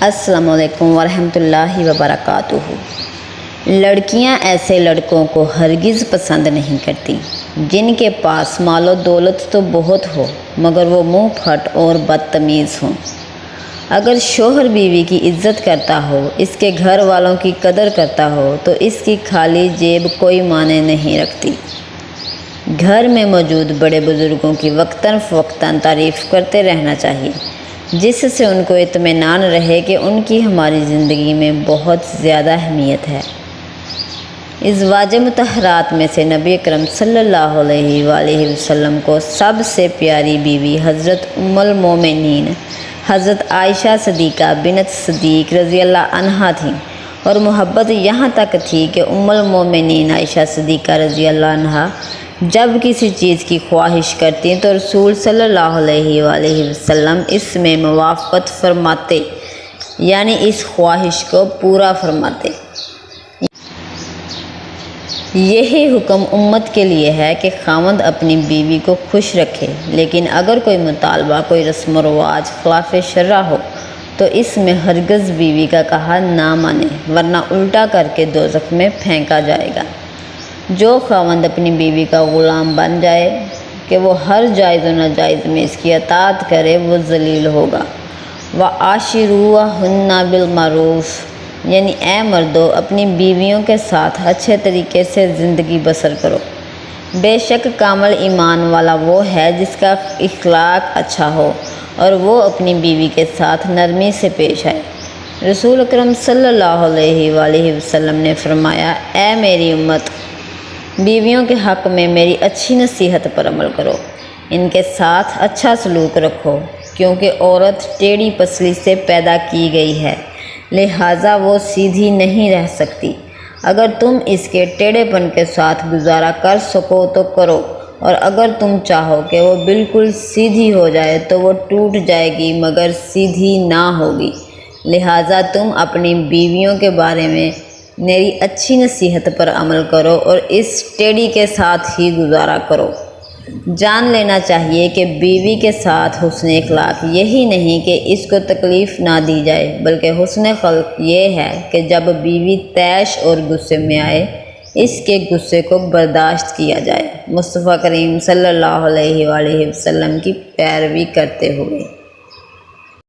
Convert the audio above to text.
السلام علیکم ورحمۃ اللہ وبرکاتہ۔ لڑکیاں ایسے لڑکوں کو ہرگز پسند نہیں کرتی جن کے پاس مال و دولت تو بہت ہو مگر وہ منہ پھٹ اور بدتمیز ہوں۔ اگر شوہر بیوی کی عزت کرتا ہو، اس کے گھر والوں کی قدر کرتا ہو تو اس کی خالی جیب کوئی معنی نہیں رکھتی۔ گھر میں موجود بڑے بزرگوں کی وقتاً فوقتاً تعریف کرتے رہنا چاہیے، جس سے ان کو اطمینان رہے کہ ان کی ہماری زندگی میں بہت زیادہ اہمیت ہے۔ ازواج مطہرات میں سے نبی اکرم صلی اللہ علیہ وآلہ وسلم کو سب سے پیاری بیوی حضرت ام المومنین حضرت عائشہ صدیقہ بنت صدیق رضی اللہ عنہا تھیں، اور محبت یہاں تک تھی کہ ام المومنین عائشہ صدیقہ رضی اللہ عنہا جب کسی چیز کی خواہش کرتی تو رسول صلی اللہ علیہ وآلہ وسلم اس میں موافقت فرماتے، یعنی اس خواہش کو پورا فرماتے۔ یہی حکم امت کے لیے ہے کہ خاوند اپنی بیوی کو خوش رکھے، لیکن اگر کوئی مطالبہ، کوئی رسم و رواج خلاف شرع ہو تو اس میں ہرگز بیوی کا کہا نہ مانے، ورنہ الٹا کر کے دوزخ میں پھینکا جائے گا۔ جو خاوند اپنی بیوی کا غلام بن جائے کہ وہ ہر جائز و ناجائز میں اس کی اطاعت کرے، وہ ذلیل ہوگا۔ وَعَاشِرُوهُنَّ بِالْمَعْرُوفِ، یعنی اے مردو اپنی بیویوں کے ساتھ اچھے طریقے سے زندگی بسر کرو۔ بے شک کامل ایمان والا وہ ہے جس کا اخلاق اچھا ہو اور وہ اپنی بیوی کے ساتھ نرمی سے پیش آئے۔ رسول اکرم صلی اللہ علیہ وآلہ وسلم نے فرمایا، اے میری امت، بیویوں کے حق میں میری اچھی نصیحت پر عمل کرو، ان کے ساتھ اچھا سلوک رکھو، کیونکہ عورت ٹیڑھی پسلی سے پیدا کی گئی ہے، لہٰذا وہ سیدھی نہیں رہ سکتی۔ اگر تم اس کے ٹیڑھے پن کے ساتھ گزارا کر سکو تو کرو، اور اگر تم چاہو کہ وہ بالکل سیدھی ہو جائے تو وہ ٹوٹ جائے گی مگر سیدھی نہ ہوگی۔ لہٰذا تم اپنی بیویوں کے بارے میں میری اچھی نصیحت پر عمل کرو اور اس ٹیڑھی کے ساتھ ہی گزارا کرو۔ جان لینا چاہیے کہ بیوی کے ساتھ حسن اخلاق یہی نہیں کہ اس کو تکلیف نہ دی جائے، بلکہ حسن خلق یہ ہے کہ جب بیوی طیش اور غصے میں آئے، اس کے غصے کو برداشت کیا جائے، مصطفیٰ کریم صلی اللہ علیہ وآلہ وسلم کی پیروی کرتے ہوئے۔